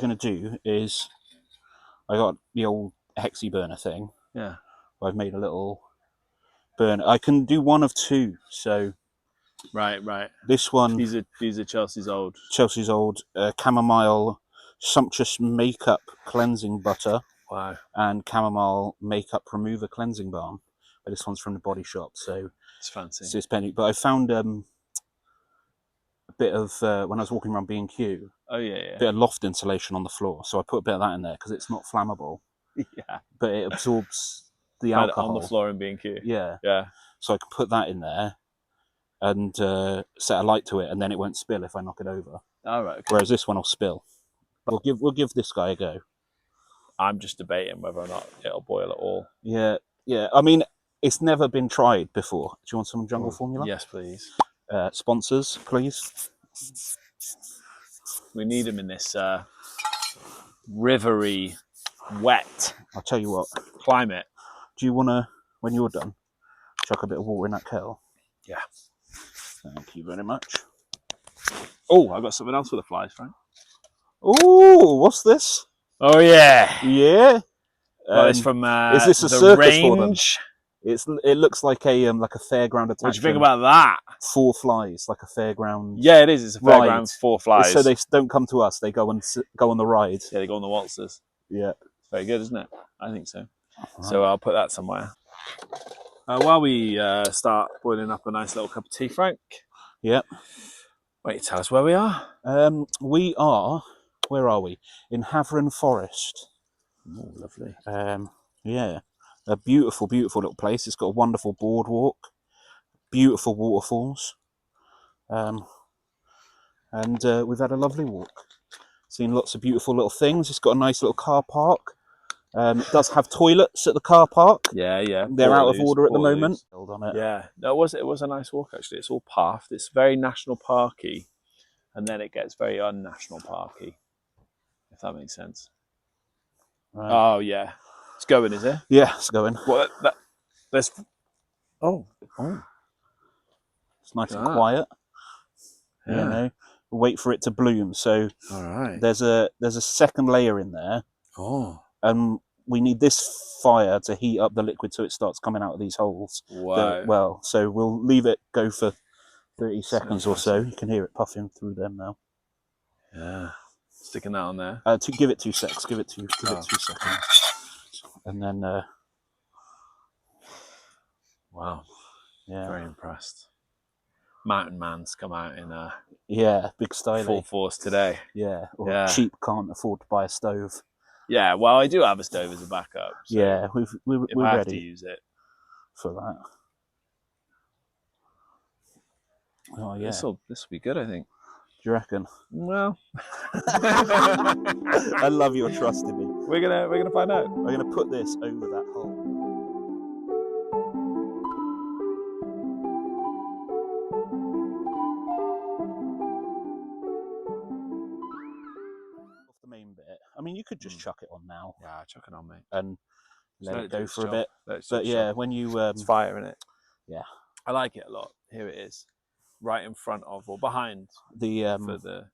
Going to do is I got the old hexi burner thing. Yeah. I've made a little burner. I can do one of two. So Right. this one, These are Chelsea's old chamomile sumptuous makeup cleansing butter. Wow. And chamomile makeup remover cleansing balm. But this one's from the Body Shop, so it's fancy. So it's penny. But I found a bit of when I was walking around B&Q. Oh yeah. A bit of loft insulation on the floor, so I put a bit of that in there because it's not flammable. Yeah. But it absorbs the Found alcohol on the floor in B&Q. Yeah. Yeah. So I can put that in there and set a light to it, and then it won't spill if I knock it over. All right. Okay. Whereas this one will spill. But we'll give this guy a go. I'm just debating whether or not it'll boil at all. Yeah. I mean, it's never been tried before. Do you want some jungle formula? Yes, please. Sponsors, please. We need them in this rivery, wet. I'll tell you what. Climate. Do you want to, when you're done, chuck a bit of water in that kettle? Yeah. Thank you very much. Oh, I got something else for the flies, Frank. Oh, what's this? Oh yeah. Yeah. It's from is this a the circus range? for them? It looks like a fairground attraction. What do you think about that? 4 flies, like a fairground. Yeah, it is. It's a fairground ride. 4 flies. So they don't come to us. They go on the ride. Yeah, they go on the waltzers. Yeah. It's very good, isn't it? I think so. Right. So I'll put that somewhere. While we start boiling up a nice little cup of tea, Frank. Yep. Wait, tell us where we are. We are. Where are we? In Hafren Forest. Oh, lovely. Yeah. A beautiful, beautiful little place. It's got a wonderful boardwalk, beautiful waterfalls, and we've had a lovely walk. Seen lots of beautiful little things. It's got a nice little car park. It does have toilets at the car park. Yeah. They're out of order at the moment. Yeah, no, it was a nice walk actually. It's all pathed. It's very national parky, and then it gets very unnational parky, if that makes sense. Right. Oh yeah, it's going, is it? Yeah, it's going. Well, there's. Oh. It's nice and quiet. Yeah. You know, wait for it to bloom. So all right. There's a second layer in there. Oh. And we need this fire to heat up the liquid so it starts coming out of these holes. Wow. So we'll leave it go for 30 seconds or so. You can hear it puffing through them now. Yeah. Sticking that on there. To give it 2 seconds. Give it 2 seconds. And then. Wow. Yeah. Very impressed. Mountain man's come out in big style. Full force today. Yeah. Cheap can't afford to buy a stove. Yeah, well, I do have a stove as a backup. So yeah, we're ready to use it for that. Oh yeah, this will be good, I think. Do you reckon? Well, I love your trust in me. We're gonna find out. I'm gonna put this over that hole. I mean, you could just chuck it on now. Yeah, chuck it on, mate. And let it go for a bit. But yeah, when you... it's fire in it. Yeah. I like it a lot. Here it is. Right in front of or behind for the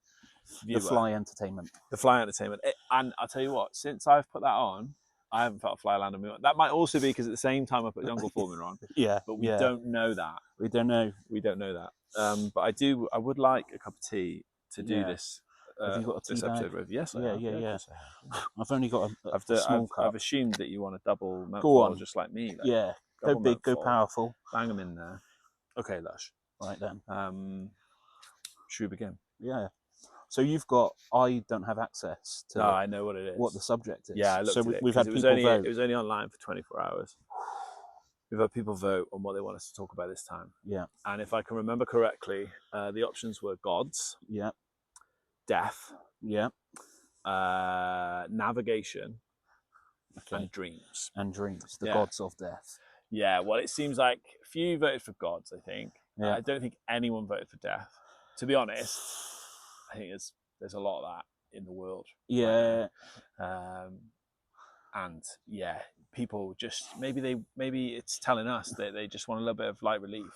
fly entertainment. The fly entertainment. And I'll tell you what, since I've put that on, I haven't felt a fly land on me. That might also be because at the same time I put jungle formula on. Yeah. But we don't know that. We don't know. We don't know that. But I would like a cup of tea to do this. Have you got a tea episode bag? with? Yes, I have. Yeah. I've only got a small cup. I've assumed that you want a double go mouthful, on. just like me. Like, yeah, go big, go powerful. Bang them in there. Okay, Lush. Right then. Should we begin? Yeah. So I don't have access to. No, I know what it is. What the subject is. Yeah, I looked so at it. We've had people vote. It was only online for 24 hours. We've had people vote on what they want us to talk about this time. Yeah. And if I can remember correctly, the options were gods. Yeah. Death. Yeah. Navigation. Okay. And dreams. The gods of death. Yeah, well, it seems like few voted for gods, I think. Yeah. I don't think anyone voted for death. To be honest, I think there's a lot of that in the world. Yeah. And yeah, people just maybe it's telling us that they just want a little bit of light relief.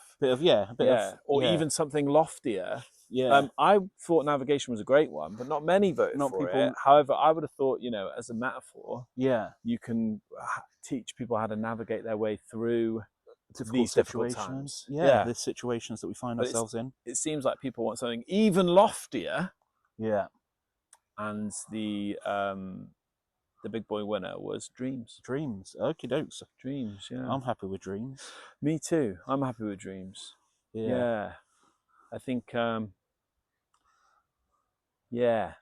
Or even something loftier Yeah. I thought navigation was a great one, but not many voted Not for people- it. However, I would have thought, you know, as a metaphor, Yeah. you can teach people how to navigate their way through Difficult difficult situations. times. Yeah, the situations that we find But ourselves in. It seems like people want something even loftier, Yeah. and the big boy winner was dreams. Dreams. Okie dokes. Dreams, yeah. I'm happy with dreams. Me too. I'm happy with dreams. Yeah. I think, yeah.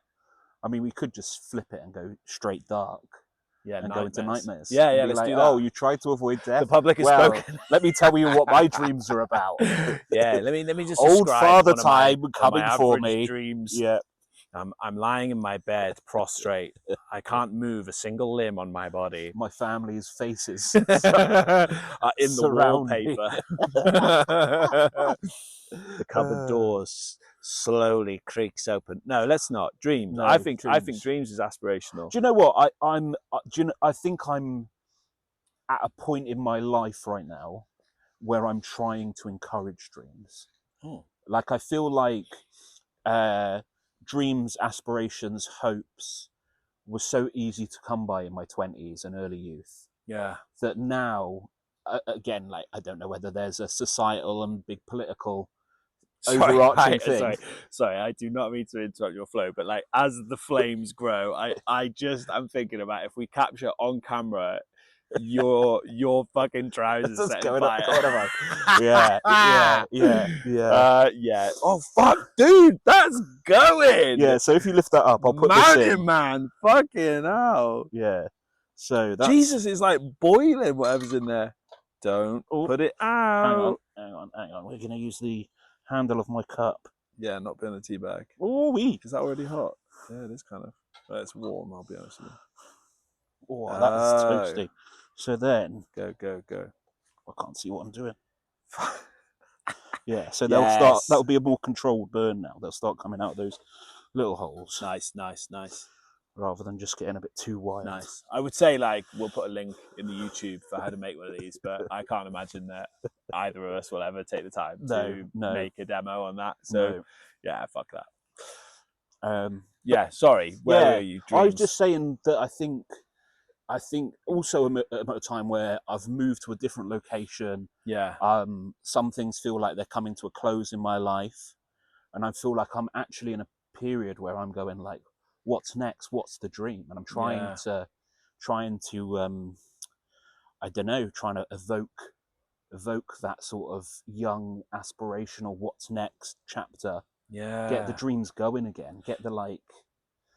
I mean, we could just flip it and go straight dark. Yeah, and go into nightmares. Yeah, and yeah, be let's like, do that. oh, you tried to avoid death. The public has well, spoken. Let me tell you what my dreams are about. Yeah, let me just Old describe Father one of my, Time one of coming my for average me. dreams. Yeah. I'm lying in my bed, prostrate. I can't move a single limb on my body. My family's faces In the surround me. wallpaper. The cupboard doors slowly creaks open. No, let's not. Dreams. No, I think dreams. dreams is aspirational. Do you know what? I think I'm at a point in my life right now where I'm trying to encourage dreams. Like, I feel like dreams, aspirations, hopes were so easy to come by in my 20s and early youth. Yeah. That now, again, like, I don't know whether there's a societal and big political overarching thing. Sorry, I do not mean to interrupt your flow, but like, as the flames grow, I'm thinking about if we capture on camera your fucking trousers setting fire. Yeah. Yeah. Oh fuck, dude, that's going. Yeah. So if you lift that up, I'll put Mountain this in. Man, fucking hell. Yeah. So that's... Jesus is like boiling whatever's in there. Don't put it out. Hang on. We're gonna use the handle of my cup. Yeah, not being a tea bag. Oh, is that already hot? Yeah, it is kind of. Well, it's warm. I'll be honest with you. Oh, that is toasty. So then, go. I can't see what I'm doing. Yeah, so they'll start. That'll be a more controlled burn now. They'll start coming out of those little holes. Nice. Rather than just getting a bit too wild. Nice. I would say, like, we'll put a link in the YouTube for how to make one of these, but I can't imagine that either of us will ever take the time to make a demo on that. So, yeah, fuck that. Yeah, sorry. Where were you? Dreams? I was just saying that I think also I'm at a time where I've moved to a different location. Yeah. Some things feel like they're coming to a close in my life, and I feel like I'm actually in a period where I'm going like, what's next? What's the dream? And I'm trying to I don't know, trying to evoke that sort of young aspirational what's next chapter. Yeah. Get the dreams going again. Get the like.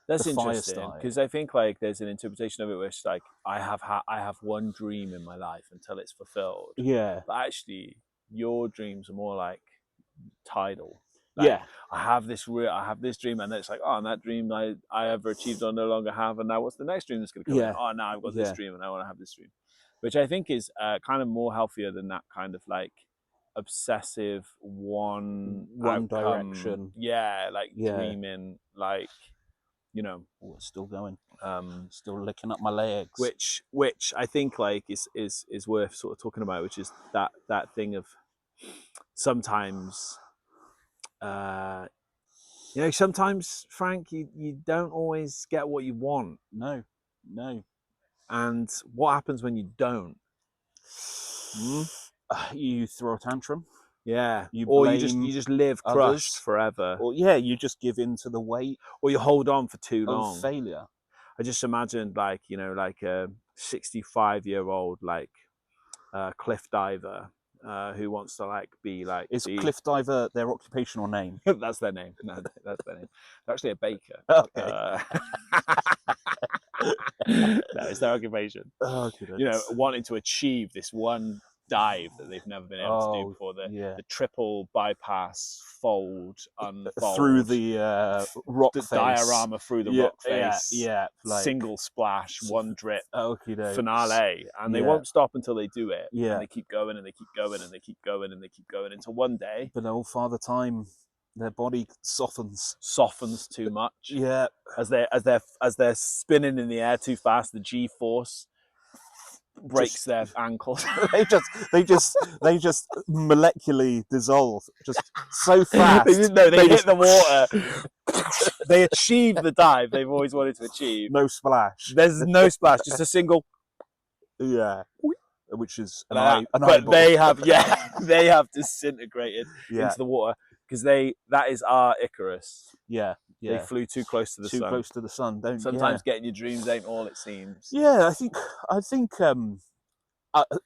That's the interesting, because I think like there's an interpretation of it where it's like I have one dream in my life until it's fulfilled. Yeah. But actually, your dreams are more like tidal. Like, I have this dream, and it's like, oh, and that dream I ever achieved or no longer have, and now what's the next dream that's going to come in? Oh, now I've got this dream, and I want to have this dream, which I think is kind of more healthier than that kind of like obsessive one direction. Yeah, like dreaming, like, you know, it's still going. Still licking up my legs. Which I think like is worth sort of talking about, which is that thing of sometimes. You know, sometimes, Frank, you don't always get what you want. No. And what happens when you don't? You throw a tantrum. Yeah. Or you just live crushed forever. Or you just give in to the weight. Or you hold on for too long. Failure. I just imagined like, you know, like a 65-year-old like cliff diver. Who wants to like be like? Is cliff diver their occupational name? That's their name. No, that's their name. They're actually a baker. Okay. No, it's their occupation. Okay. You know, wanting to achieve this one dive that they've never been able to do before. The triple bypass, unfold through the rock face. Diorama through the rock face. Like, single splash, one drip. Okay. Finale, and they won't stop until they do it. Yeah. And they keep going and they keep going and they keep going and they keep going until one day. But old Father Time, their body softens too much. Yeah. As they're spinning in the air too fast, the G-force breaks their ankles. they just molecularly dissolve just so fast. They hit the water. They achieve the dive they've always wanted to achieve. No splash. There's no splash, just a single. Yeah, which is an Like eye. but they have disintegrated into the water because that is our Icarus. Yeah. They flew too close to the sun. Too close to the sun. Sometimes getting your dreams ain't all it seems. Yeah, I think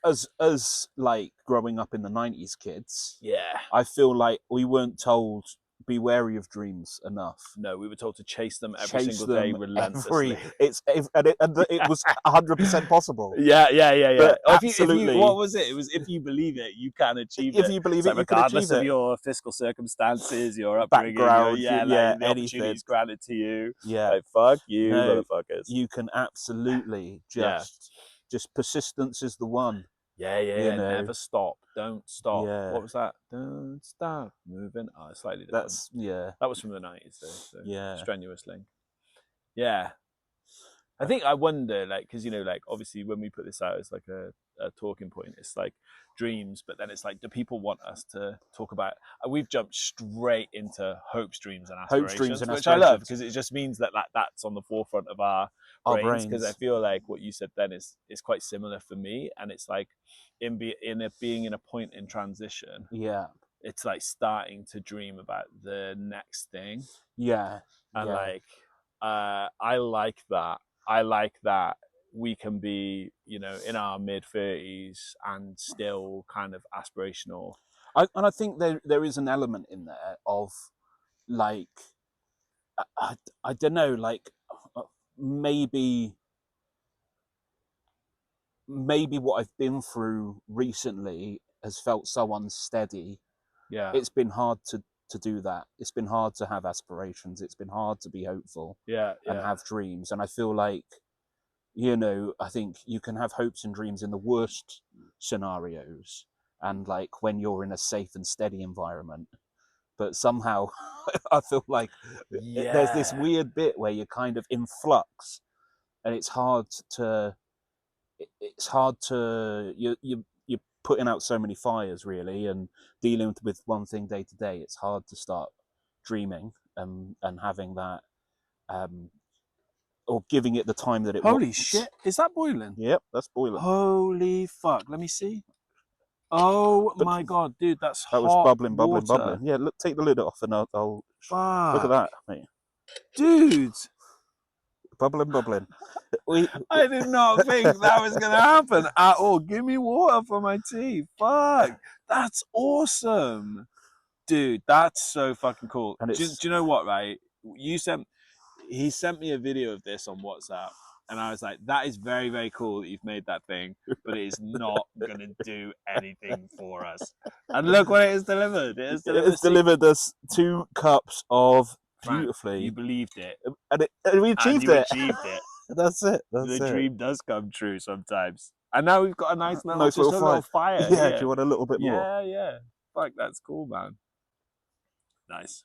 as like growing up in the 90s kids, I feel like we weren't told be wary of dreams enough. No, we were told to chase them every single day relentlessly. It was 100% possible. Yeah. But absolutely. What was it? It was if you believe it, you can achieve it. If you believe it, you can achieve it. Regardless of your fiscal circumstances, your upbringing, background, the opportunities granted to you. Yeah, like, fuck you, motherfuckers. You can absolutely just persistence is the one. Yeah. Never stop. Don't stop. Yeah. What was that? Don't stop moving. Oh, it's slightly different. That was from the 90s, though. So strenuous link. Yeah. I wonder, like, because, like, obviously when we put this out as like a talking point, it's like dreams, but then it's like, do people want us to talk about? We've jumped straight into hopes, dreams, and aspirations, which I love because it just means that that's on the forefront of our brains. Because I feel like what you said then is quite similar for me, and it's like being in a point in transition. Yeah, it's like starting to dream about the next thing. Yeah, and I like that. I like that we can be, in our mid-30s and still kind of aspirational. And I think there is an element in there of, like, I don't know, like, maybe what I've been through recently has felt so unsteady. Yeah. It's been hard to do that. It's been hard to have aspirations. It's been hard to be hopeful and have dreams. And I feel like, I think you can have hopes and dreams in the worst scenarios and like when you're in a safe and steady environment. But somehow I feel like there's this weird bit where you're kind of in flux and it's hard to you're putting out so many fires really and dealing with one thing day to day. It's hard to start dreaming and having that or giving it the time that it Holy wants. shit, is that boiling? Yep, that's boiling. Holy fuck, let me see. Oh my god, dude, that was bubbling. Yeah, look, take the lid off and I'll fuck. Look at that, mate. Dude, bubbling. I did not think that was gonna happen at all. Give me water for my tea. Fuck, that's awesome, dude. That's so fucking cool. And do you know what? Right, he sent me a video of this on WhatsApp, and I was like, that is very, very cool that you've made that thing, but it is not gonna do anything for us. And look what it has delivered. It has delivered us 2 cups of beautifully. You believed it, and we achieved it. That's it. The dream does come true sometimes. And now we've got a nice little fire. Yeah, do you want a little bit more? Yeah. Fuck, that's cool, man. Nice.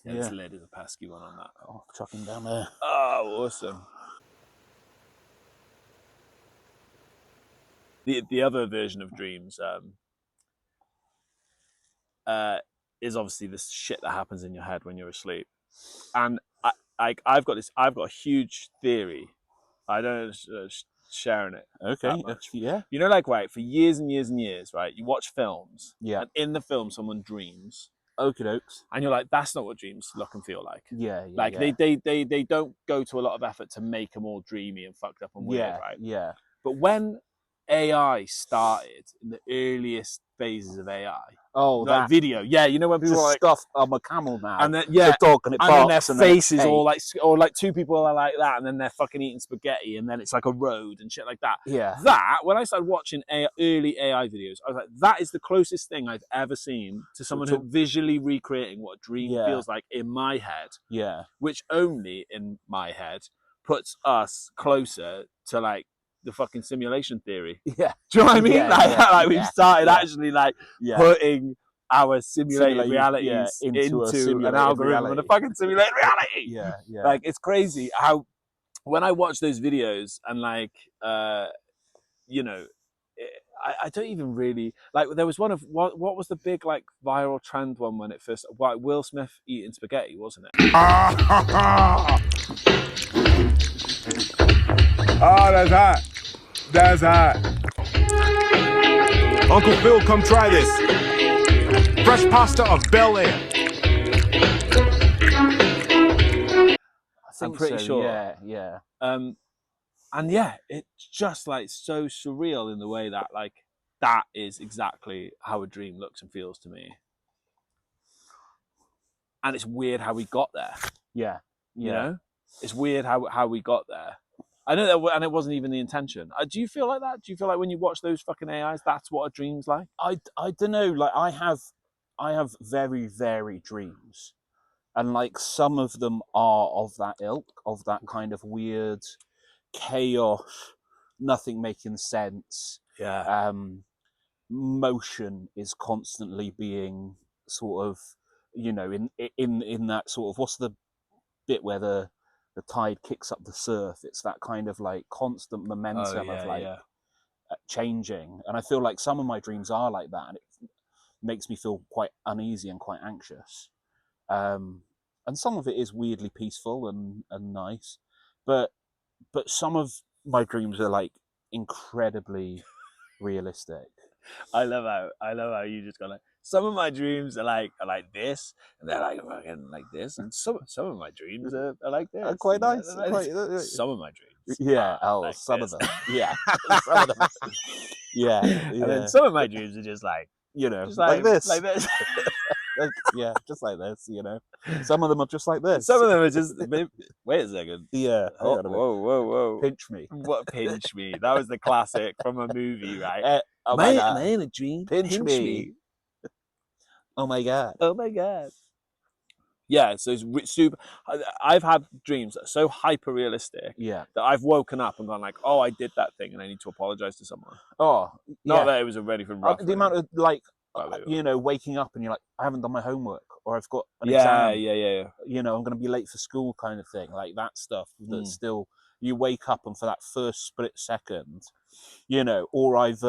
Yeah, this lid is a pesky one on that. Oh, chucking down there. Oh, awesome. The other version of dreams is obviously this shit that happens in your head when you're asleep. And I've got a huge theory. I don't know, sharing it. Okay. Yeah. Like, right, for years and years and years, right, you watch films. Yeah. And in the film, someone dreams. Okie dokes. And you're like, that's not what dreams look and feel like. Yeah. Like, they don't go to a lot of effort to make them all dreamy and fucked up and weird, right? Yeah. But when AI started in the earliest phases of AI. Oh, like that video. Yeah, when people are like stuff. I'm a camel now. And then a dog and it barks. And then their faces all like, or like 2 people are like that, and then they're fucking eating spaghetti, and then it's like a road and shit like that. Yeah. That, when I started watching early AI videos, I was like, that is the closest thing I've ever seen to someone who visually recreating what a dream feels like in my head. Yeah. Which only in my head puts us closer to like the fucking simulation theory. Yeah. Do you know what I mean? We've started actually putting our simulated realities into an algorithm and a fucking simulated reality. Yeah. Like, it's crazy how when I watch those videos and you know, I don't even really like. There was one of what was the big like viral trend one when it first, like Will Smith eating spaghetti, wasn't it? Oh, that's hot. That's hot. Uncle Phil, come try this. Fresh pasta of Bel Air. I'm pretty sure. Yeah. And yeah, it's just like so surreal in the way that like that is exactly how a dream looks and feels to me. And it's weird how we got there. Yeah. You know, it's weird how we got there. I know that, and it wasn't even the intention. Do you feel like that? Do you feel like when you watch those fucking AIs, that's what a dream's like? I don't know. Like I have very varied dreams, and like some of them are of that ilk, of that kind of weird chaos, nothing making sense. Yeah. Motion is constantly being sort of, you know, in that sort of, what's the bit where the tide kicks up the surf? It's that kind of like constant momentum of like changing. And I feel like some of my dreams are like that, and it makes me feel quite uneasy and quite anxious. And some of it is weirdly peaceful and nice, but some of my dreams are like incredibly realistic. I love how you just go like, some of my dreams are like this, and they're like fucking like this, and some of my dreams are like this. Quite nice. Some of my dreams. Yeah. Like some this. of them. Yeah. Some of them. Yeah. And then some of my dreams are just like, you know, just like this. Like this. Like, yeah, just like this, you know. Some of them are just like this. Some of them are just, wait a second. Yeah. Oh, whoa. Pinch me. What, pinch me? That was the classic from a movie, right? Oh my God. Am I in a dream? Pinch me. Oh my God. Oh my God. Yeah, so it's super. I've had dreams that are so hyper realistic that I've woken up and gone like, oh, I did that thing and I need to apologize to someone. Oh, not that it was already from rough. The amount of like, you know, waking up and you're like, I haven't done my homework, or I've got an exam. Yeah. You know, I'm going to be late for school, kind of thing. Like that stuff that still, you wake up and for that first split second, you know, or I've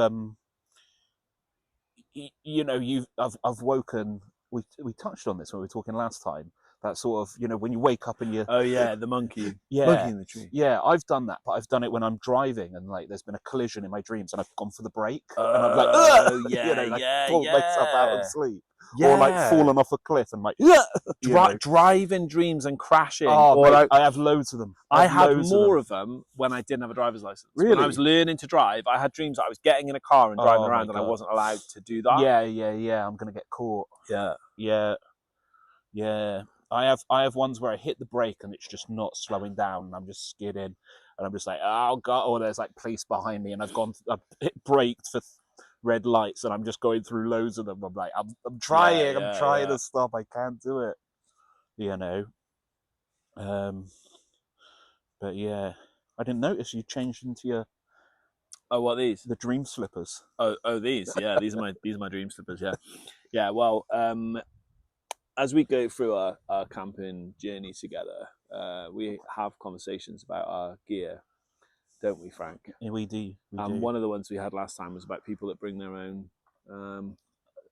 you know, I've woken. We touched on this when we were talking last time. That sort of, you know, when you wake up and you. Oh yeah, the monkey. Yeah, monkey in the tree. Yeah, I've done that, but I've done it when I'm driving and like there's been a collision in my dreams and I've gone for the brake and I'm like, oh yeah, you know, like pulled myself out of sleep, yeah. or like fallen off a cliff and like driving dreams and crashing. Oh, mate, I have loads of them. I had more of them when I didn't have a driver's license. Really? When I was learning to drive, I had dreams that I was getting in a car and driving around and I wasn't allowed to do that. Yeah. I'm gonna get caught. Yeah. I have ones where I hit the brake and it's just not slowing down and I'm just skidding and I'm just like, oh God, or there's like police behind me and I've hit braked for red lights and I'm just going through loads of them. I'm like, I'm trying to stop. I can't do it. You know. But yeah, I didn't notice you changed into your. Oh, what, these? The dream slippers. Oh, these. Yeah, these are my dream slippers. Yeah. Well, as we go through our camping journey together, we have conversations about our gear, don't we, Frank? Yeah, we do. One of the ones we had last time was about people that bring their own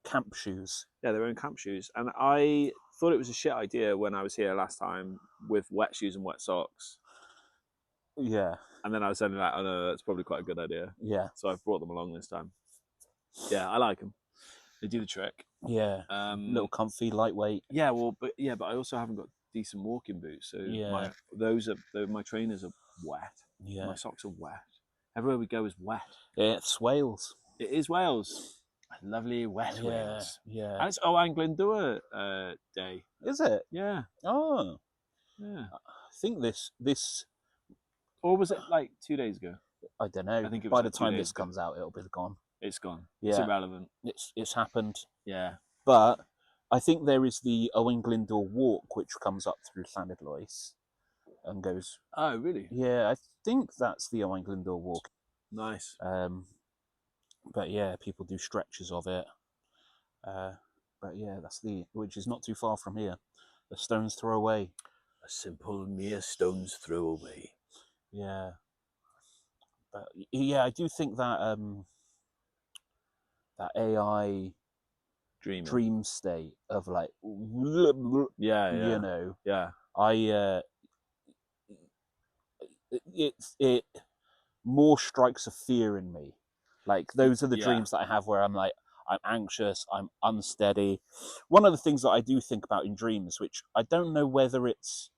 camp shoes. Yeah, their own camp shoes. And I thought it was a shit idea when I was here last time with wet shoes and wet socks. Yeah. And then I was saying like, oh no, that's probably quite a good idea. Yeah. So I've brought them along this time. Yeah, I like them. They do the trick. Yeah. Little comfy, lightweight. Yeah, but I also haven't got decent walking boots. So my trainers are wet. Yeah. My socks are wet. Everywhere we go is wet. Yeah, it's Wales. It is Wales. Lovely wet Wales. Yeah. And it's Llanidloes Day. Is it? Yeah. Oh. Yeah. I think this. Or was it like 2 days ago? I don't know. I think it was by like the time this comes out, it'll be gone. It's gone. Yeah. It's irrelevant. It's happened. Yeah. But I think there is the Llanidloes walk, which comes up through Llanidloes and goes. Oh, really? Yeah, I think that's the Llanidloes walk. Nice. But yeah, people do stretches of it. But yeah, which is not too far from here. A stone's throw away. A simple mere stone's throw away. Yeah. yeah, I do think that that AI Dreaming. dream state of like, Yeah, you know, yeah, it more strikes a fear in me. Like those are the yeah, dreams that I have where I'm like, I'm anxious, I'm unsteady. One of the things that I do think about in dreams, which I don't know whether it's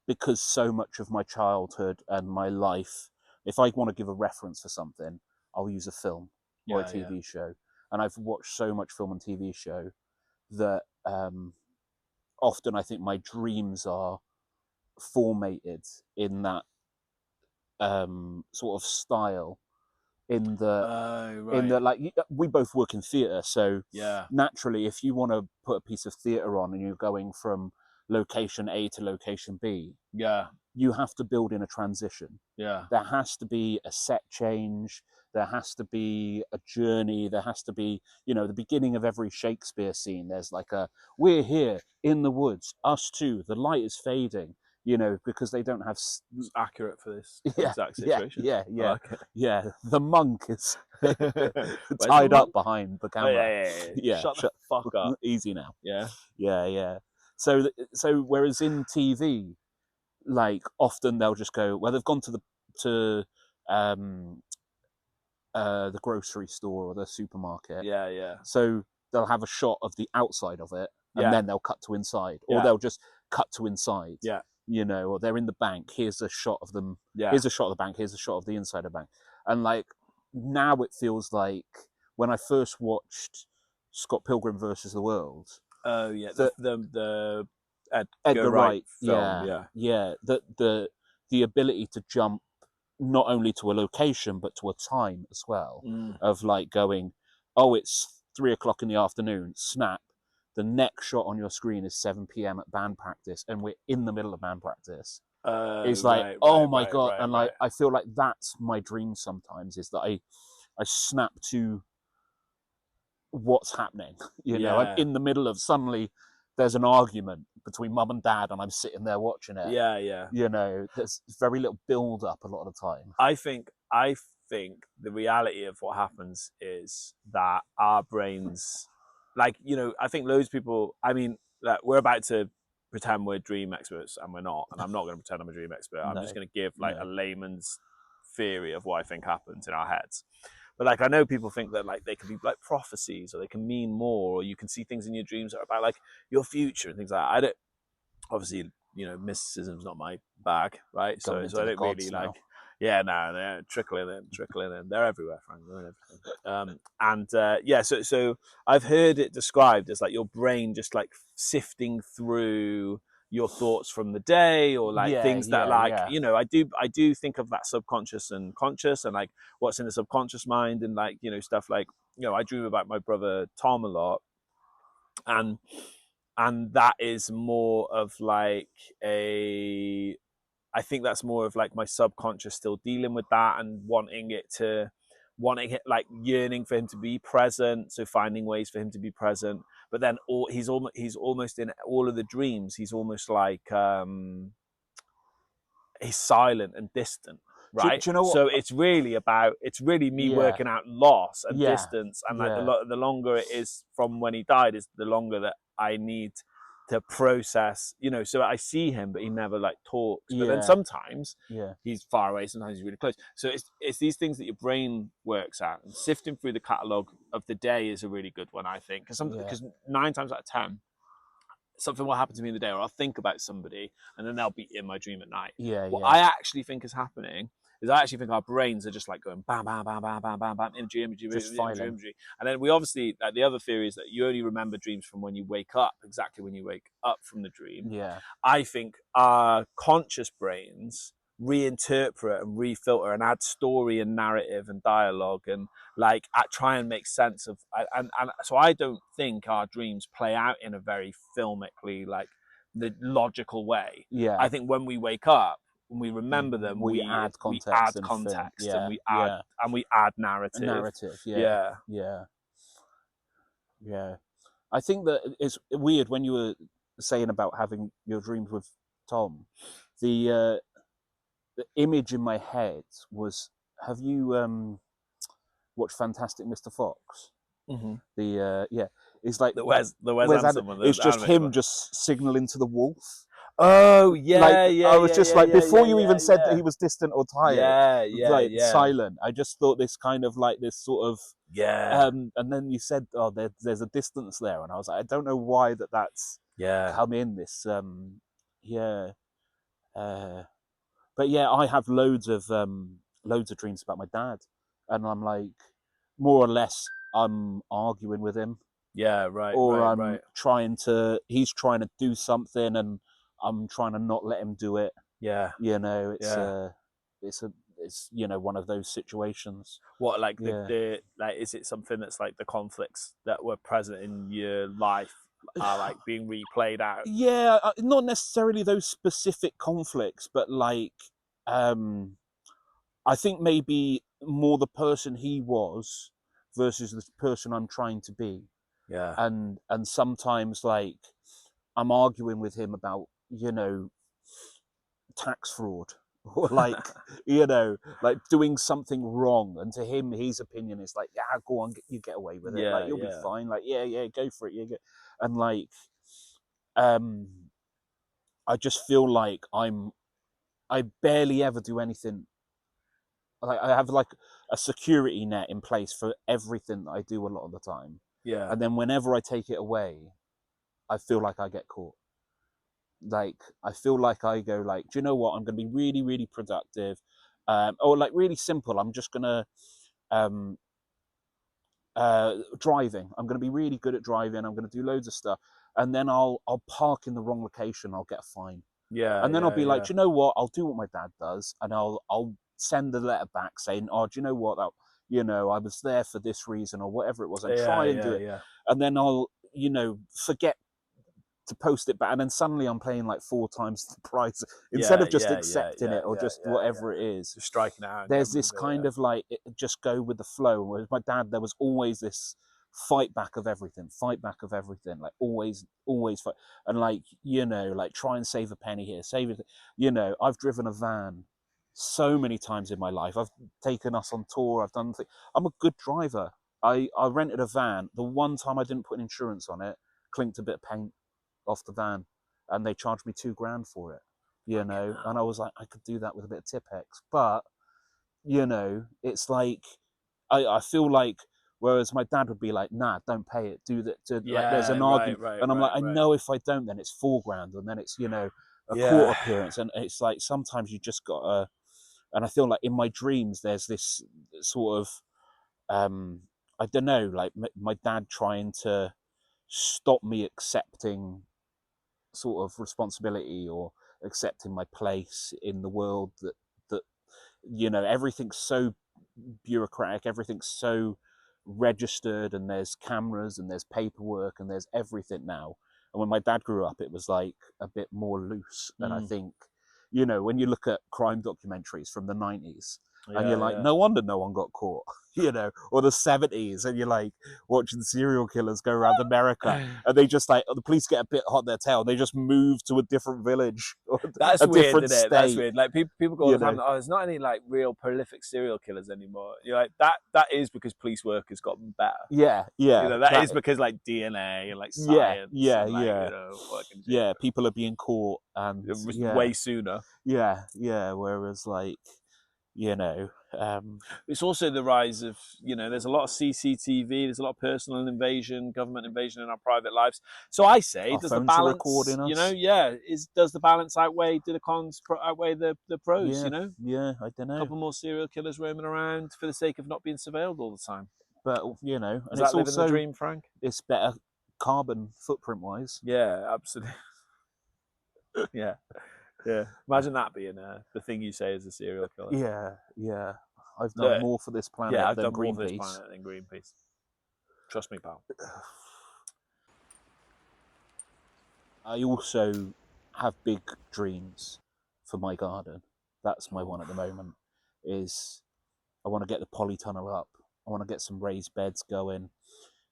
because so much of my childhood and my life, if I want to give a reference for something, I'll use a film or a yeah, TV show. And I've watched so much film and TV show that often I think my dreams are formatted in that sort of style. In the Oh, in right. the like we both work in theatre, so Yeah, naturally, if you want to put a piece of theatre on and you're going from location A to location B, yeah, you have to build in a transition. yeah. There has to be a set change. There has to be a journey. There has to be, the beginning of every Shakespeare scene. There's like we're here in the woods, us two. The light is fading, because they don't have. It's accurate for this Yeah, exact yeah, situation. yeah, I yeah, like it. yeah. The monk is Where's the tied up monk? behind the Oh, camera. yeah. Yeah, Shut the fuck up. easy now. Yeah, Yeah, yeah. So whereas in TV, like often they'll just go, well, they've gone to the grocery store or the supermarket, yeah, so they'll have a shot of the outside of it, and yeah, then they'll cut to inside, or yeah, they'll just cut to inside. yeah, Or they're in the bank. Here's a shot of them. yeah. Here's a shot of the bank. Here's a shot of the inside of the bank. And like now, it feels like when I first watched Scott Pilgrim versus the World, Oh, yeah. that The Edgar Edgar Wright Wright, film. Yeah, that the ability to jump not only to a location but to a time as well, mm. of like going, oh, it's 3 o'clock in the afternoon, snap, the next shot on your screen is 7 p.m. at band practice and we're in the middle of band practice. It's like, Right, oh my god. right, And like I feel like that's my dream sometimes, is that I snap to what's happening. I'm Yeah, in the middle of, suddenly there's an argument between mum and dad and I'm sitting there watching it. yeah. There's very little build up a lot of the time. I think the reality of what happens is that our brains, like, I think loads of people. I mean, like, we're about to pretend we're dream experts, and we're not. And I'm not going to pretend I'm a dream expert. I'm No, just going to give like no. a layman's theory of what I think happens in our heads. But like, I know people think that like they can be like prophecies, or they can mean more, or you can see things in your dreams that are about like your future and things like that. I don't. Obviously, mysticism's not my bag, right? So Going I into don't the really gods like. now. Yeah, no, they're trickling in. They're everywhere, Frank. They're in everything. Yeah, so I've heard it described as like your brain just like sifting through your thoughts from the day, or like things that like yeah. I do think of that subconscious and conscious, and like what's in the subconscious mind, and like stuff like I dream about my brother Tom a lot, and that is more of like I think that's more of like my subconscious still dealing with that and wanting it, like yearning for him to be present, so finding ways for him to be present. But then he's almost in all of the dreams, he's almost like he's silent and distant, right? Do you know what? So it's really me Yeah, working out loss and yeah, distance, and like yeah, the longer it is from when he died, is the longer that I need to process. So I see him, but he never like talks. But then yeah, sometimes yeah, he's far away, sometimes he's really close. So it's these things that your brain works out, and sifting through the catalogue of the day is a really good one, I think, because 9 times out of 10, something will happen to me in the day, or I'll think about somebody, and then they'll be in my dream at night. yeah, What yeah. I actually think is happening is I actually think our brains are just like going bam, bam, bam, bam, bam, bam, bam, imagery, Just filing. and then we obviously, like, the other theory is that you only remember dreams from when you wake up, exactly when you wake up from the dream. Yeah, I think our conscious brains reinterpret and refilter and add story and narrative and dialogue, and like try and make sense of, and so I don't think our dreams play out in a very filmically, like, the logical way. yeah. I think when we wake up, when we remember them, We we add add context and film. context, and Yeah, we yeah. add A narrative. narrative. Yeah, Yeah. yeah, yeah. I think that it's weird when you were saying about having your dreams with Tom. The the image in my head was, have you watched Fantastic Mr. Fox? Mm-hmm. It's like The Wes Anderson one. it's The just animated him one. just signaling to the wolf. Oh Like yeah. I was just like, before you even said that yeah. he was distant or tired, Yeah. silent. I just thought this kind of like this sort of Yeah. and then you said, oh, there's a distance there, and I was like, I don't know why that's Yeah. come in this yeah but yeah, I have loads of dreams about my dad, and I'm like, more or less, I'm arguing with him, Yeah. Right. or Right. he's trying to do something, and I'm trying to not let him do it. Yeah. You know, Yeah. it's one of those situations. What, like Yeah. the like, is it something that's like the conflicts that were present in your life are like being replayed out? Yeah, not necessarily those specific conflicts, but like, I think maybe more the person he was versus the person I'm trying to be. Yeah. And sometimes, like, I'm arguing with him about, tax fraud, or like, like doing something wrong, and to him, his opinion is like, yeah, go on, you get away with it, like, you'll be fine, like, yeah, go for it, and like, I just feel like I barely ever do anything. Like, I have like a security net in place for everything that I do a lot of the time, Yeah. and then whenever I take it away, I feel like I get caught. Like, I feel like I go like, do you know what? I'm going to be really, really productive, or like really simple. I'm just gonna um, driving. I'm going to be really good at driving. I'm going to do loads of stuff, and then I'll park in the wrong location. I'll get a fine. Yeah. And then I'll be like, Yeah. do you know what? I'll do what my dad does, and I'll send the letter back saying, oh, do you know what? That, I was there for this reason, or whatever it was, and try and do it. Yeah. And then I'll, forget to post it back, and then suddenly I'm paying like 4 times the price instead of just accepting it, or just whatever it is. Just striking it out. There's this kind of like, just go with the flow. Whereas my dad, there was always this fight back of everything, like always fight. And like, like, try and save a penny here, save it. I've driven a van so many times in my life. I've taken us on tour. I've done things. I'm a good driver. I rented a van. The one time I didn't put an insurance on it, clinked a bit of paint off the van, and they charged me $2,000 for it. And I was like, I could do that with a bit of Tipex, but it's like, I feel like, whereas my dad would be like, nah, don't pay it, do that, like, there's an argument, and I'm like, I know if I don't, then it's $4,000, and then it's a court appearance, and it's like, sometimes you just gotta. And I feel like in my dreams there's this sort of I don't know, like my dad trying to stop me accepting sort of responsibility, or accepting my place in the world, that everything's so bureaucratic, everything's so registered, and there's cameras and there's paperwork and there's everything now. And when my dad grew up, it was like a bit more loose. And I think, when you look at crime documentaries from the 90s, and you're like, no wonder no one got caught, or the 70s, and you're like watching serial killers go around America, and they just like, the police get a bit hot in their tail, and they just move to a different village, or That's a weird, different isn't it? state. That's weird. Like, people go all the time, oh, there's not any like real prolific serial killers anymore. You're like, that is because police work has gotten better. Yeah. That is because like DNA and like science. Yeah. And, like, People are being caught, and way sooner. Yeah. Whereas, like, it's also the rise of, there's a lot of CCTV, there's a lot of personal invasion, government invasion in our private lives. So I say, our does the phones are balance, recording us. does the balance outweigh, do the cons outweigh the pros? Yeah, I don't know. A couple more serial killers roaming around for the sake of not being surveilled all the time. But and Is it's that living also the dream, Frank? It's better carbon footprint wise. Yeah, absolutely. yeah. Imagine that being the thing you say as a serial killer. Yeah. I've done more for this planet I've than done Greenpeace. more for this planet than Greenpeace. Trust me, pal. I also have big dreams for my garden. That's my one at the moment. Is I want to get the polytunnel up. I want to get some raised beds going.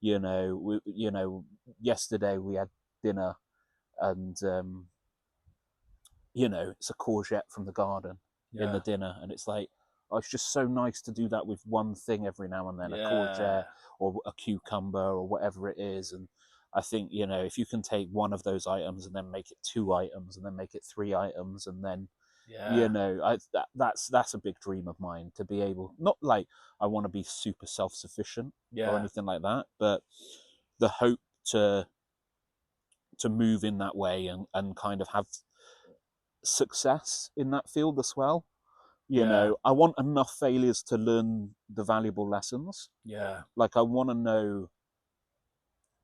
Yesterday we had dinner, and it's a courgette from the garden. in the dinner, and it's like, oh, it's just so nice to do that with one thing every now and then, a courgette or a cucumber or whatever it is. And I think, you know, if you can take one of those items and then make it 2 items and then make it 3 items and then, you know, that's a big dream of mine, to be able, not like I want to be super self-sufficient or anything like that, but the hope to move in that way and kind of have success in that field as well. You know, I want enough failures to learn the valuable lessons. Like, I want to know,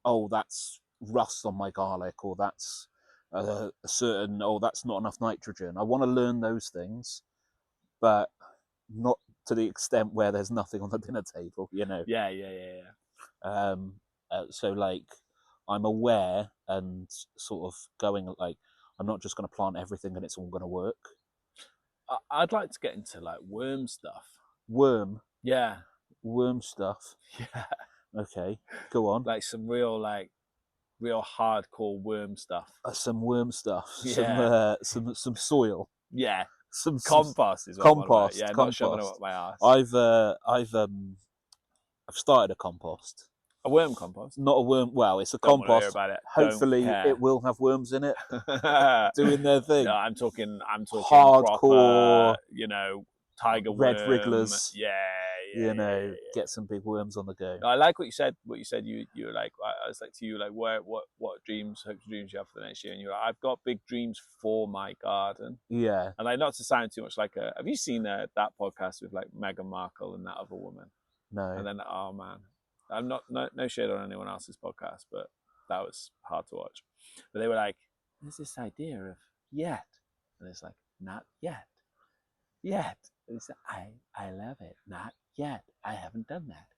oh, that's rust on my garlic, or that's a certain, oh, that's not enough nitrogen. I want to learn those things, but not to the extent where there's nothing on the dinner table, you know. So like, I'm aware and sort of going like, I'm not just going to plant everything and it's all going to work. I'd like to get into like worm stuff. Worm stuff. Yeah. Okay, go on. Like some real hardcore worm stuff. Some worm stuff. Yeah. Some soil. Yeah. Some compost is what compost. Yeah, compost. not shoving it up my ass. I've started a compost. A worm compost? Not a worm. Well, it's a Don't want to hear compost. about it. Hopefully, it will have worms in it, doing their thing. No, I'm talking hardcore, proper, you know, tiger red worm. wrigglers. Yeah, get some big worms on the go. No, I like what you said. You were like, I was like to you, like, what dreams, hopes, dreams you have for the next year, and you're like, I've got big dreams for my garden. Yeah. And like, not to sound too much like have you seen that podcast with like Meghan Markle and that other woman? No. And then, oh man, I'm not no shade on anyone else's podcast, but that was hard to watch. But they were like, there's this idea of yet, and it's like, not yet. And it's like, I love it, not yet. I haven't done that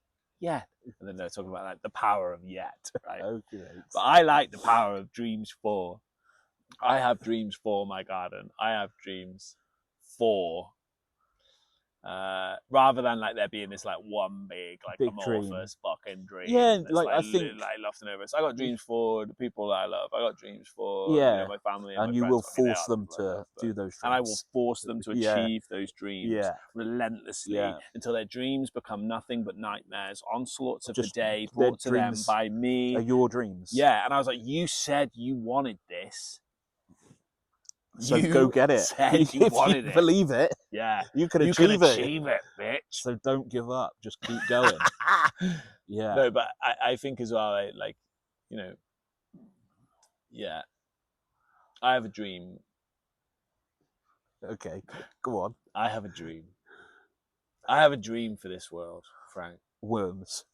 yet. And then they're talking about like the power of yet, right? Okay. But I like the power of dreams for. I have dreams for my garden. I have dreams for. Rather than like there being this like one big amorphous fucking dream. Yeah, like I think like lofting over. So I got dreams for the people that I love. I got dreams for my family and you my will friends. force them to do those dreams. And I will force them to achieve those dreams relentlessly until their dreams become nothing but nightmares, onslaughts of the day brought to them by me. Are your dreams. Yeah, and I was like, you said you wanted this. So you go get it. If you believe it, you can achieve it, bitch. So don't give up. Just keep going. Yeah. No, but I think as well, like, you know, I have a dream. Okay, go on. I have a dream. I have a dream for this world, Frank. Worms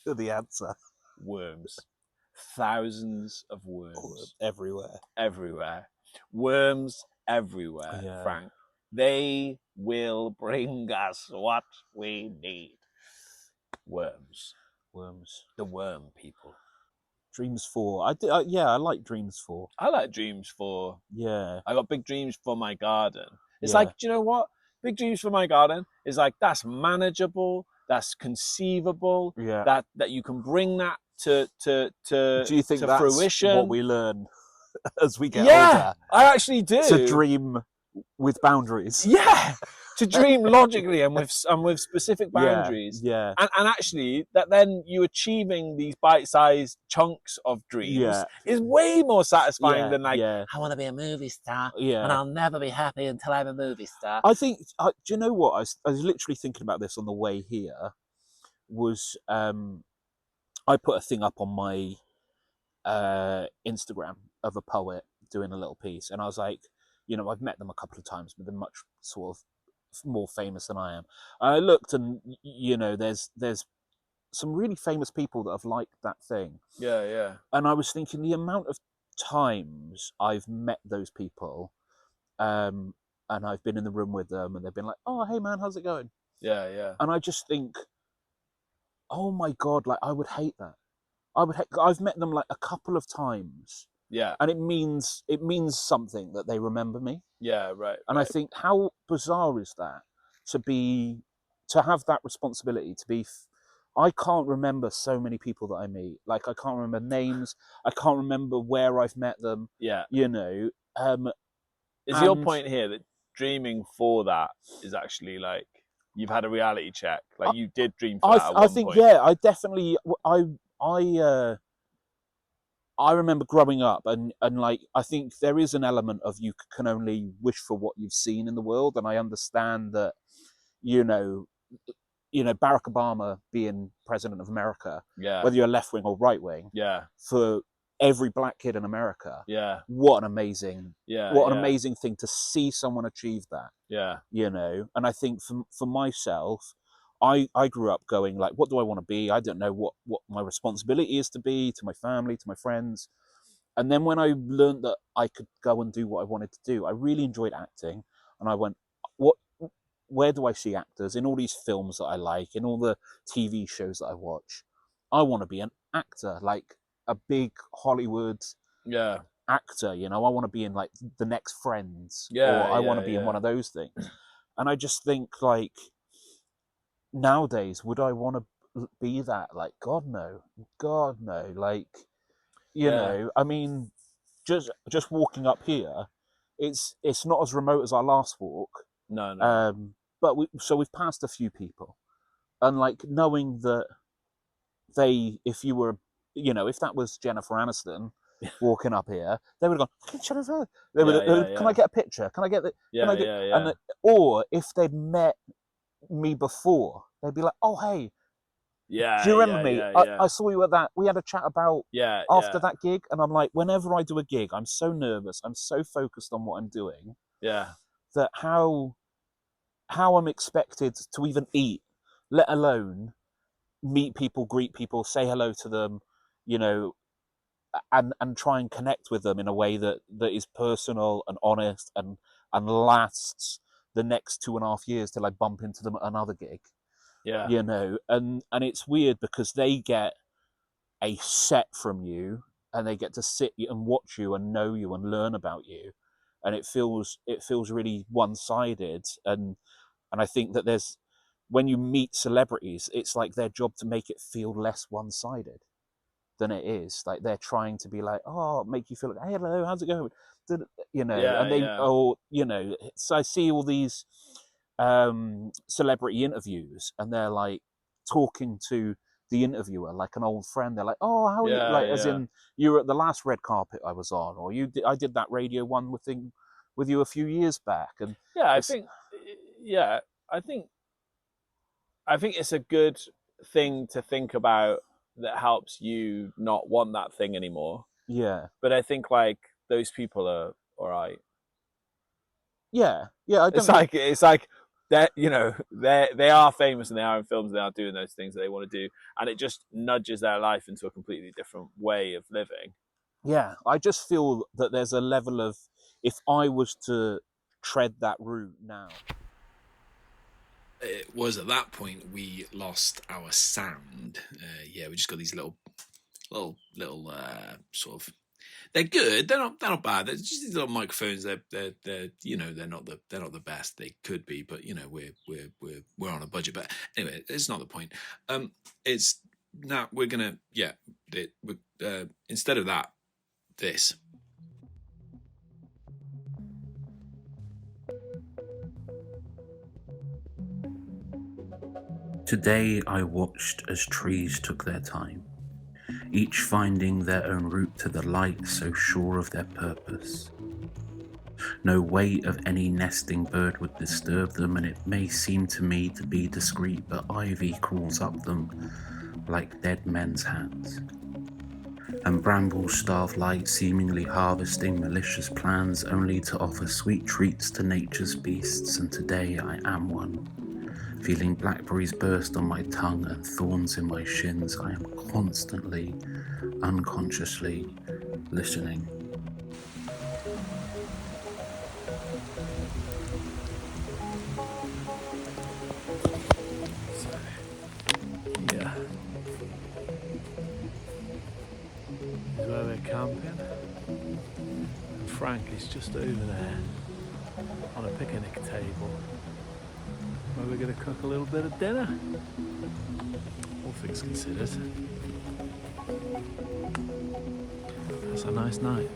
are the answer. Worms. Thousands of worms. Everywhere. Worms everywhere, Frank. They will bring us what we need. Worms. The worm people. Dreams for. I like dreams for. I like dreams for. Yeah. I got big dreams for my garden. It's like, do you know what? Big dreams for my garden is like, that's manageable, that's conceivable, that you can bring that to do you think to that's fruition. What we learn as we get older? I actually do. To dream with boundaries. Yeah. To dream logically and with specific boundaries. Yeah. And actually that then you achieving these bite-sized chunks of dreams is way more satisfying than like, I want to be a movie star and I'll never be happy until I'm a movie star. I think, do you know what? I was literally thinking about this on the way here. Was I put a thing up on my Instagram of a poet doing a little piece, and I was like, you know, I've met them a couple of times, but they're much sort of more famous than I am. I looked, and you know, there's some really famous people that have liked that thing. Yeah. And I was thinking the amount of times I've met those people, and I've been in the room with them, and they've been like, "Oh, hey man, how's it going?" Yeah. And I just think, oh my God, like I would hate that. I've met them like a couple of times. Yeah. And it means something that they remember me. Yeah, right. And I think, how bizarre is that to have that responsibility to be. I can't remember so many people that I meet. Like, I can't remember names. I can't remember where I've met them. Yeah. You know. Is your point here that dreaming for that is actually like you've had a reality check. Like you did dream for that at one I think point. yeah, I definitely I remember growing up and like I think there is an element of you can only wish for what you've seen in the world, and I understand that you know Barack Obama being president of America, Yeah. whether you're left wing or right wing, Yeah. for every black kid in America, Yeah. what an amazing thing to see someone achieve that. Yeah. And I think for myself, I grew up going like, what do I want to be? I don't know what my responsibility is to be to my family, to my friends. And then when I learned that I could go and do what I wanted to do, I really enjoyed acting. And I went, where do I see actors in all these films that I like, in all the TV shows that I watch? I want to be an actor, like a big Hollywood actor. I want to be in like the next Friends, or I want to be in one of those things. And I just think like nowadays, would I want to be that? Like, God no. Like, I mean, just walking up here, it's not as remote as our last walk. No. But we've passed a few people, and like knowing that if that was Jennifer Aniston walking up here, they would have gone, Jennifer. They would, can I get a picture? Can I get the? And or if they'd met me before, they'd be like, oh hey, do you remember me? I saw you at that. We had a chat about after that gig, and I'm like, whenever I do a gig, I'm so nervous. I'm so focused on what I'm doing. Yeah. That how I'm expected to even eat, let alone meet people, greet people, say hello to them, and try and connect with them in a way that is personal and honest and lasts the next 2.5 years till I bump into them at another gig. Yeah. And it's weird because they get a set from you and they get to sit and watch you and know you and learn about you. And it feels really one-sided. And I think that when you meet celebrities, it's like their job to make it feel less one-sided than it is. Like they're trying to be like, make you feel like, hey, hello, how's it going? So I see all these celebrity interviews and they're like talking to the interviewer like an old friend. They're like, oh, how are you? Like, as in you were at the last red carpet I was on, or I did that radio one with you a few years back. And I think it's a good thing to think about that helps you not want that thing anymore. Yeah. But I think like those people are all right. Yeah. It's like that, they are famous and they are in films and they are doing those things that they want to do, and it just nudges their life into a completely different way of living. Yeah, I just feel that there's a level of, if I was to tread that route now. It was at that point we lost our sound. We just got these little sort of. They're good. They're not bad. They're just these little microphones. They're not the best. They could be, but we're on a budget. But anyway, it's not the point. It's now we're gonna instead of that, this. Today I watched as trees took their time, each finding their own route to the light, so sure of their purpose. No weight of any nesting bird would disturb them, and it may seem to me to be discreet, but ivy crawls up them like dead men's hats. And brambles starve light, seemingly harvesting malicious plans, only to offer sweet treats to nature's beasts, and today I am one. Feeling blackberries burst on my tongue and thorns in my shins, I am constantly, unconsciously listening. Yeah. This is where we're camping. And Frank is just over there on a picnic table, where we're going to cook a little bit of dinner. All things considered. That's a nice night.